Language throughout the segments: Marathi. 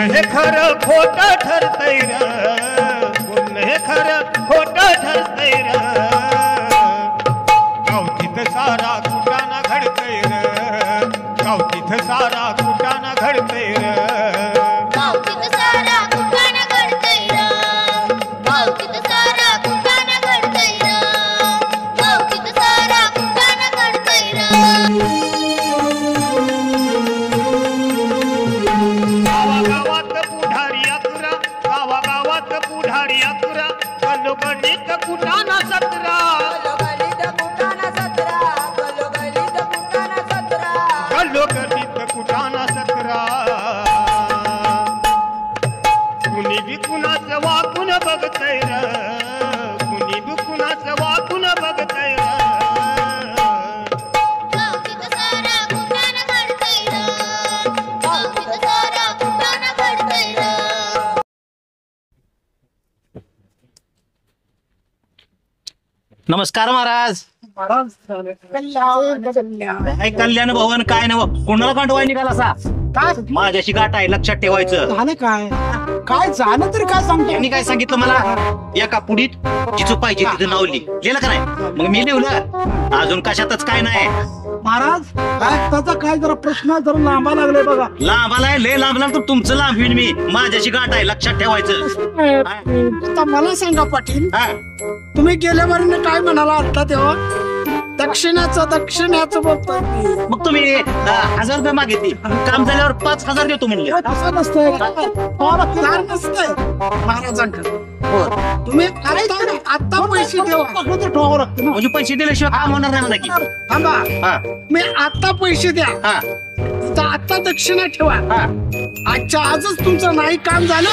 हे खरं खोट ठरतय र, पुन्हे खरं खोट ठरतय र, गावतीत सारा कुटाना घडतय र, गावतीत सारा कुटाना घडतय र, गावतीत सारा कुटाना घडतय र, गावतीत सारा कुटाना घडतय र, गावतीत सारा कुटाना घडतय र. पुढारी अकरा गणित कुटाना 17, गणित कुटाना 17, कुणी बी कुणाचं वाकून बघतय र, कुणी बी कुणाचं वाकून बघतय र, गावतीत सारा कुटाना घडतय र, गावतीत सारा कुटाना घडतय र. नमस्कार महाराज. काय कल्याण भवन काय नव कोणाला कांडवाय निघाला असा काय माझ्याशी गाठ आहे लक्षात ठेवायचं. झालं काय काय झालं तरी काय सांगतो. त्यांनी काय सांगितलं मला एका पुढीत जिथं पाहिजे तिथं नाव लिहिलं का नाही. मग मी लिहिलं अजून कशातच काय नाही. महाराज त्याचा काय जरा प्रश्न जरा लांबा लागलाय बघा. लांबाला लय लांबला तर तुमचं लांब होईल मी. माझ्याशी गाठ आहे लक्षात ठेवायचं. आता मला सांगा पाटील हा तुम्ही गेल्या बारीने काय म्हणाला आता तेव्हा दक्षिणाचं बोलतोय. मग तुम्ही 1000 रुपये मागितली काम झाल्यावर 5000 देतो म्हणले. असं नसतंय नसतंय महाराजांकडे. तुम्ही आता पैसे ठेवा लागतं म्हणजे पैसे दिल्याशिवाय काम होणार नाही म्हणा की. थांबा मी आता पैसे द्या. आता दक्षिणा ठेवा. आजच्या आजच तुमचं नाही काम झालं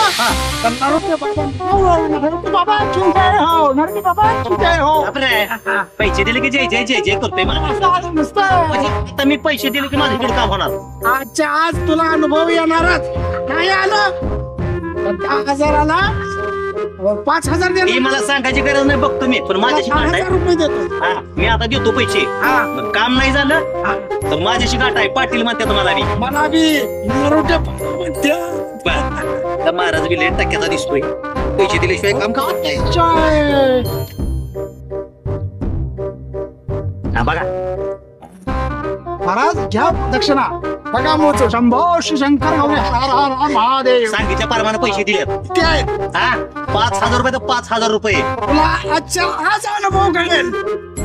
तर नरोटे बाबा पैसे दिले की जय जय जय जय करतोय मला. म्हणजे आता मी पैसे दिले की माझ्याकडे काम होणार. आजच्या आज तुला अनुभव येणारच. नाही आलं 10,000 5,000 हे मला सांगायची गरज नाही. बघतो मी पण माझ्याशी गाठ 10,000 रुपये देतो. आहे. मी आता देतो पैसे. मग काम नाही झालं तर माझ्याशी गाठ आहे. पाटील म्हणतात मला बी. मला बी नरोटे तर महाराज बी लेट टक्क्याचा दिसतोय. पैसे दिल्याशिवाय काम का होत नाही. हा बघा महाराज घ्या दक्षिणा. बघा मोच शंभो शंकर महादेव सांगितल्या परमाने पैसे दिलेत. किती आहेत? हा 5,000 रुपये तर 5,000 रुपये. तुला आजच्या आज अनुभव घडेल.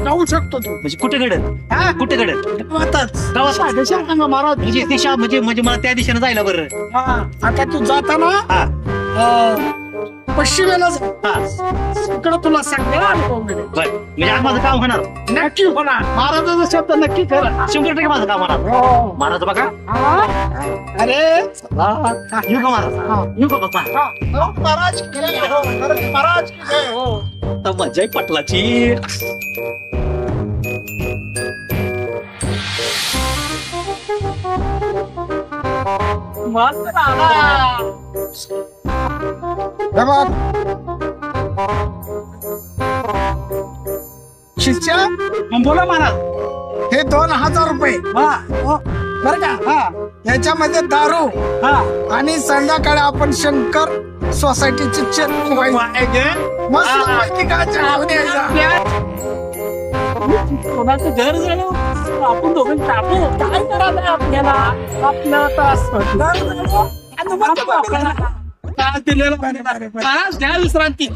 जाऊ शकतो तू. म्हणजे कुठे घडेल कुठे घडेल सांगा महाराज. म्हणजे दिशा म्हणजे मला त्या दिशेने जायला बरं. आता तू जाताना पश्चिमेला इकडं तुला सगळा अनुभव मिळेल. बर म्हणजे आज माझं काम होणार. नक्की होणार. महाराजाचा शब्द नक्की खरं. 100% माझं काम होणार. महाराज बघा. अरे येऊ का महाराज. येऊ का बाप्पा. महाराज महाराज तर मजा आहे पटलाची. शिष्य बोला महाराज. हे 2,000 रुपये बर का. याच्यामध्ये दारू आणि संध्याकाळी आपण शंकर सोसायटीची कोणाचं घर झालं आपण दोघं टाकू. काय करायला आपल्याला आपलं द्या विश्रांती.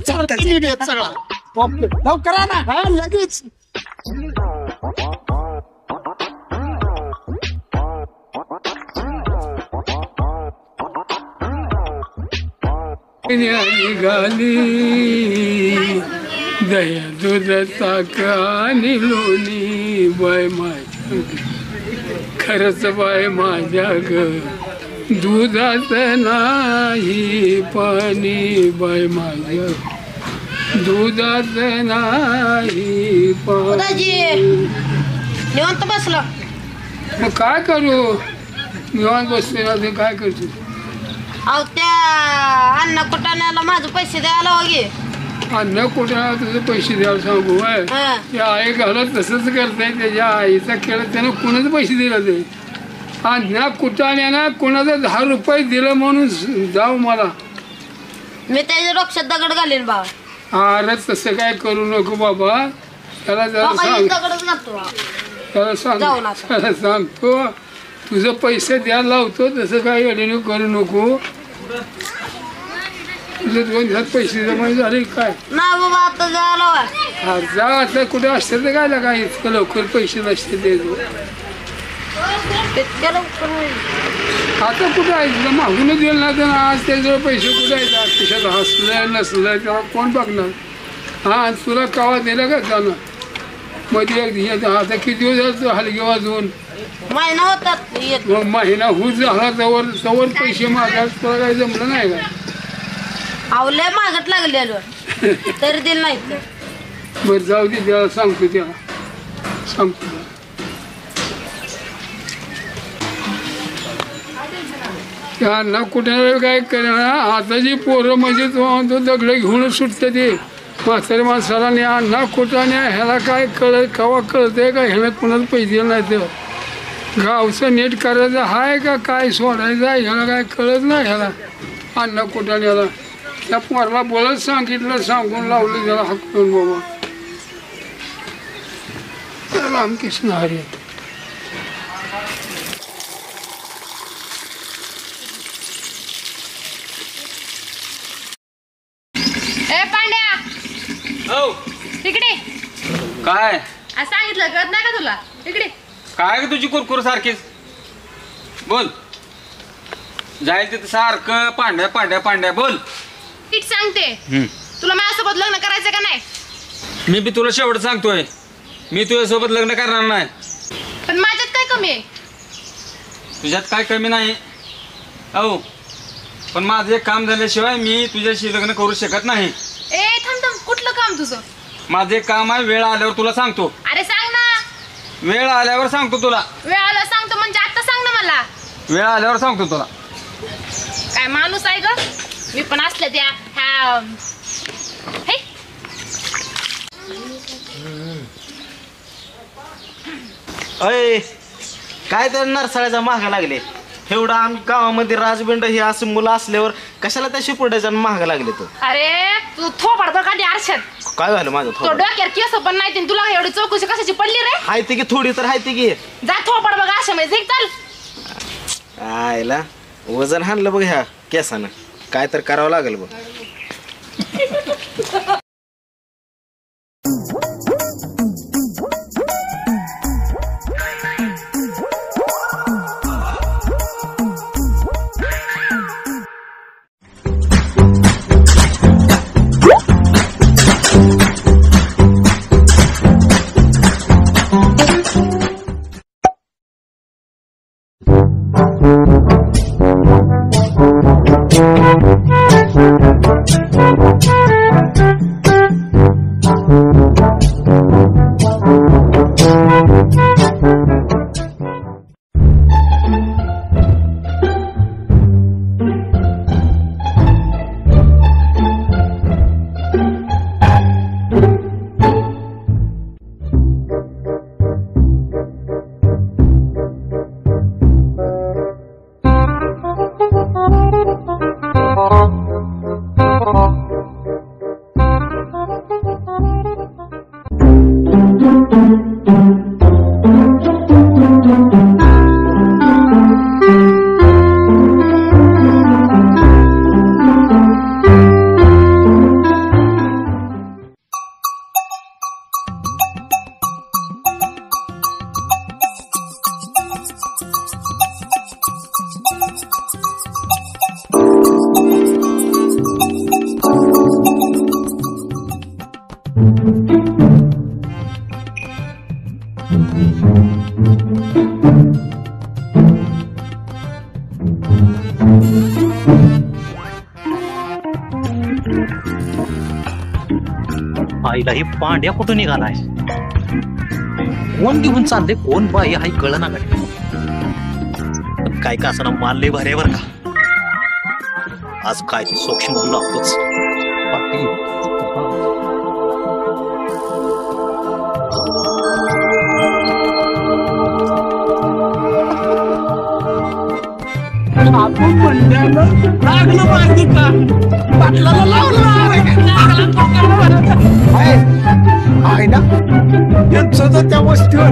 करा ना लगेच. निघाली दया दुधाचा कानी लोणी बाय माझ्या खरंच बाय माझ्या ग दुधाच नाही पाणी बाय माझ्या दुधाच नाही पाणी. निवांत बसला. मग काय करू निवांत बसते ना ते काय करतो. अहो त्या अन्न कुटाण्याला माझे पैसे द्यायला वगे. अन्न कुठं तुझे पैसे द्यायला सांगू त्या आई घालत तसंच करताय. त्याच्या आईचा खेळ त्यानं कुणाच पैसे दिला ते ना कुटाने ना कोणाचं 10 रुपये दिलं म्हणून जाऊ मला. मी त्याच्या डोक्यात दगड घालीन बा. अरे तसं काय करू नको बाबा. त्याला जरा सांग, दगडच घालतो. त्याला सांगतो तुझं पैसे द्यायला लावतो. तसं काय अडीने करू नको. तुझे 2 पैसे जमा झाले काय? नाही बाबा आता जायला. जा आता कुठे असते तर काय लागा इतकं लवकर पैसे नसते द्यायचो. आता कुठं आहे तुला मागून दिलं ना तर आज त्याच्याजवळ पैसे कुठे आहेत? खिशात हसलं नसलं त्याला कोण बघणार? हा तुला कावा दिला का जाणं मध्ये आता किती दिवस झाले हलगे वाजवून? महिना होतात. मग महिना होत झाला तवर पैसे मागायला तुला काही जमलं नाही का? आवले मागत लागलेलो तरी दिलं नाही. बरं जाऊ दे त्याला सांगतो त्याला सांगतो. त्यांना कुठे काय करणार आताची पोरं म्हणजे तो दगड घेऊनच सुटते ते म्हातारी माणसाला अण्णा कुठाने ह्याला काय कवा कळतंय का ह्याला कुणाला पैसे नाही तर गावचं नीट करायचं आहे का काय सोडायचं आहे ह्याला काय कळत नाही ह्याला अण्णा कुठाने ह्याला त्या पोराला बोलत सांगितलं सांगून लावलं त्याला हाकून बाबा. रामकृष्ण हरी. ए पांड्या हो तिकडे काय सांगितलं कळत नाही का तुला? तिकडे काय तुझी कुरकुर सारखीच बोल. जाईल तिथं सारखं पांड्या पांड्या पांड्या बोल. नीट सांगते तुला माझ्यासोबत लग्न करायचं का नाही? मी बी तुला शेवट सांगतोय मी तुझ्यासोबत लग्न करणार नाही. पण माझ्यात काय कमी आहे? तुझ्यात काय कमी नाही हो पण माझं एक काम झाल्याशिवाय मी तुझ्याशी लग्न करू शकत नाही. ए थांब थांब कुठलं काम तुझं? माझं एक काम आहे वेळ आल्यावर तुला सांगतो. अरे सांग ना. वेळ आल्यावर सांगतो तुला. वेळ आला सांगतो म्हणजे आता सांग ना मला. वेळ आल्यावर सांगतो तुला. काय माणूस आहे ग मी पण असल्या त्या ह्या हे अय काय तर नरसाळ्याचा महागा लागले एवढं आम्ही गावामध्ये राजबंड हे असं मुलं असल्यावर कशाला त्या शिपुड्याच्या महागा लागले तो. अरे तू थोपाड तर काढली आरशात. काय झालं माझं तो डोक्यावर केस पण नाही ते तुला एवढी चौकशी कशाची पडली रे? हाय ती की थोडी तर हाय ती की जा थोपाड बघ आशा मध्ये चल. आयला वजन हाणलं बघ ह्या केसानं काय तर करावं लागेल बघ. आईला ही पांड्या कुठून निघालाय? कोण घेऊन चालले कोण बाई हाय कळ ना काय का असं माल लय भारी बर का. आज काय ते सोक्ष म्हणून लागतोच. आपण म्हणल्यानं लागलं माझी का पाटलाला लावलं आहे ना यांचं तर त्या वस्तीवर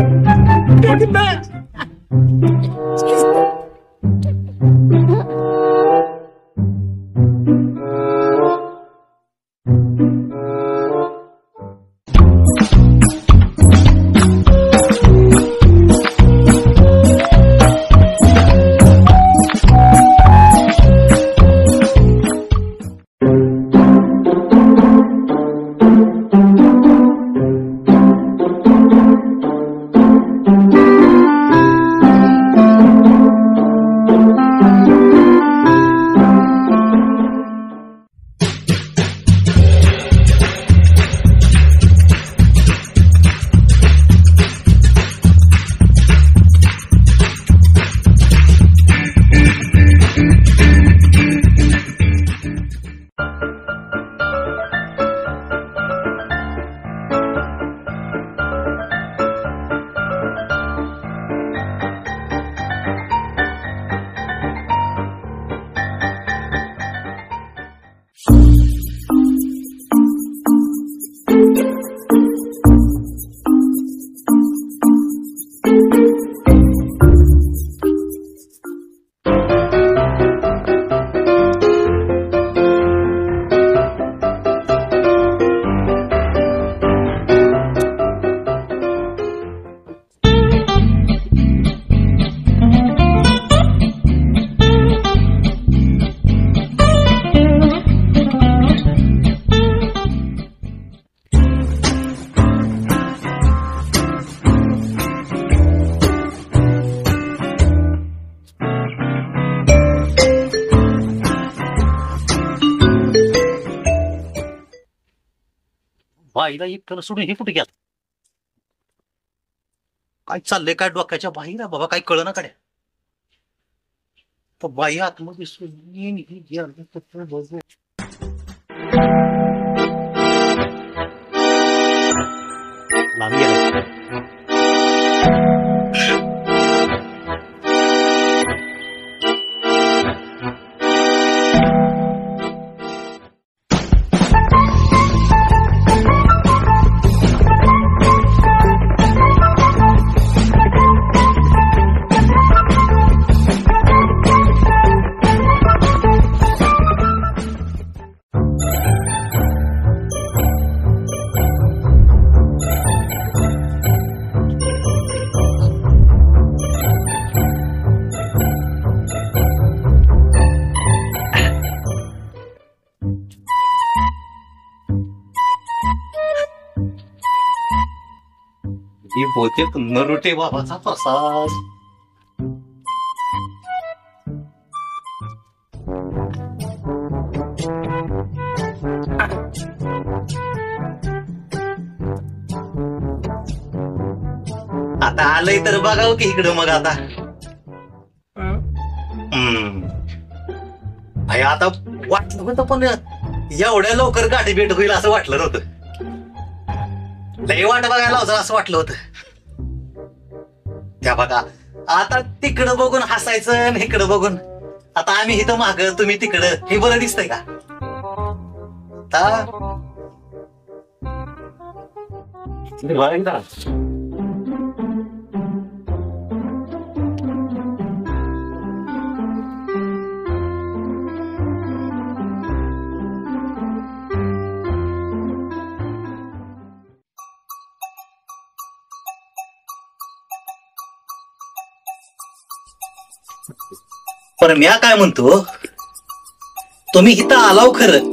बाईला एकट्याला सोडून हे कुठे गेला? काय चाललंय काय डोक्याच्या बाहेर आहे बाबा, काय कळ ना काड्या. तर बाई आतमध्ये सोडून लांब गेला. बहुतेक नरोटे बाबाचा प्रसाद. आता आलंय तर बघावं की इकडं मग आता. भाई आता वाटलं होतं पण एवढ्या लवकर गाठी भेट होईल असं वाटलं नव्हतं. लई वाट बघायला होतं असं वाटलं होतं. त्या बघा आता तिकडं बघून हसायचं आणि इकडं बघून आता आम्ही इथं माग तुम्ही तिकडं, हे बरं दिसतंय का? पण मी काय म्हणतो, तुम्ही इथं आलाव खरं,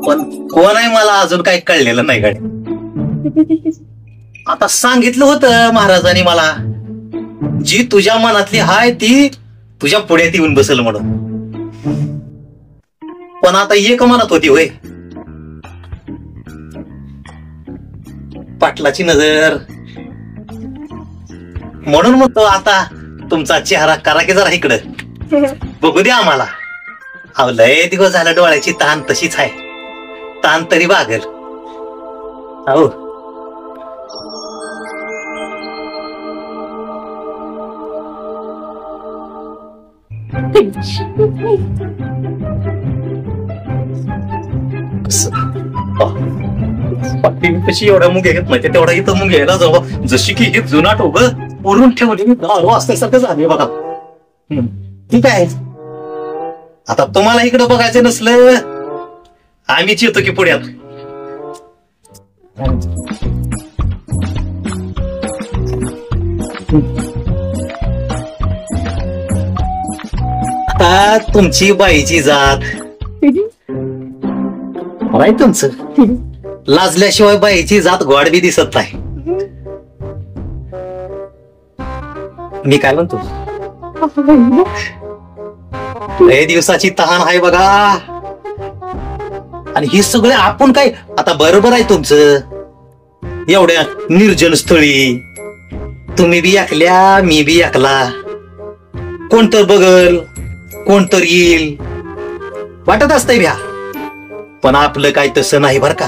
पण कोण आहे मला अजून काही कळलेलं नाही गाडी. आता सांगितलं होतं महाराजांनी मला, जी तुझ्या मनातली हाय ती तुझ्या पुढ्यात येऊन बसल म्हणून. पण आता एक मनात होती होय, पाटलाची नजर. म्हणून म्हणतो आता तुमचा चेहरा करा की जरा इकडं बघू द्या आम्हाला. अहो लय दिवस झालं डोळ्याची ताण तशीच आहे, ताण तरी भागल. अहो कशी एवढ्या मुंग्या घेत नाही तेवढा इथं मुंग्या यायला जाऊ जशी की हे जुना टोक ओढून ठेवली दारू असल्यासारखं झाले बघा. ठीक आहे आता तुम्हाला इकडं बघायचं नसलं आम्हीच येतो की पुण्यात. आता तुमची बाईची जात नाही तुमचं लाजल्याशिवाय बाईची जात गोड बी दिसत नाही. मी काय म्हणतो लय दिवसाची तहान आहे बघा आणि हे सगळे आपण काय आता बरोबर आहे तुमचं एवढ्या निर्जन स्थळी तुम्ही बी ऐकल्या मी बी ऐकला कोणतर बघल कोणतर येईल वाटत असतंय भ्या पण आपलं काय तसं नाही बर का.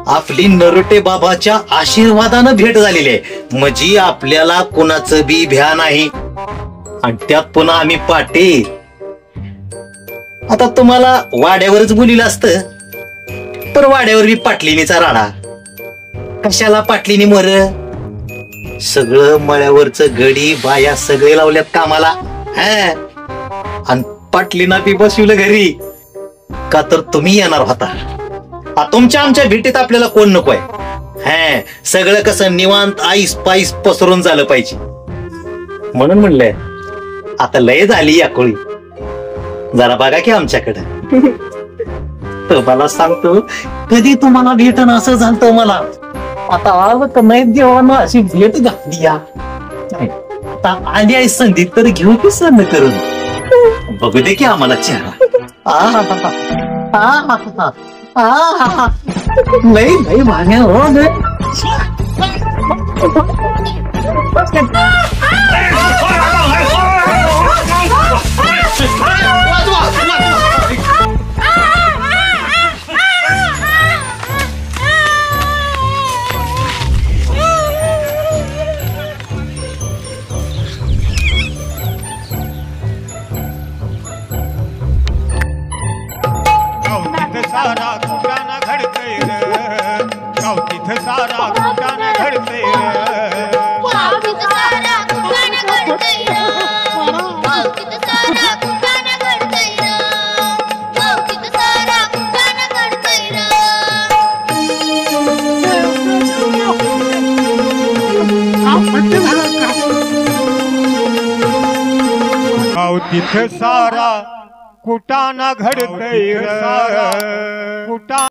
आपली नरोटे बाबाच्या आशीर्वादानं भेट झालेली आहे म्हणजे आपल्याला कोणाचं बी भ्या नाही आणि त्यात पुन्हा आम्ही पाटे. आता तुम्हाला वाड्यावरच बोलिलं असतं पण वाड्यावर बी पाटलिनीचा राडा कशाला पाटलिनी मर सगळं मळ्यावरच गडी बाया सगळे लावल्यात कामाला आणि पाटलीना बी बसवलं घरी का तर तुम्ही येणार होता. तुमच्या आमच्या भेटीत आपल्याला कोण नकोय. सगळं कसं निवांत आईस पाईस पसरून झालं पाहिजे म्हणून म्हणलंय आता लय झाली या कोळी जरा बघा की आमच्याकडे. तुम्हाला सांगतो कधी तुम्हाला भेटणं असं झालं मला आता आवत नाही देवानं अशी भेट घातली या आता आली आहे संधी तर घेऊ की सण करून बघू दे की आम्हाला चेहरा. लई लई भाण्या हो सारा कुटाना घडतय गावतीत सारा कुटाना घडतय गावतीत सारा कुटाना घडतय गावतीत सारा कुटाना घडतय गावतीत सारा कुटाना घडतय गावतीत सारा कुटाना घडतय सारा कुटा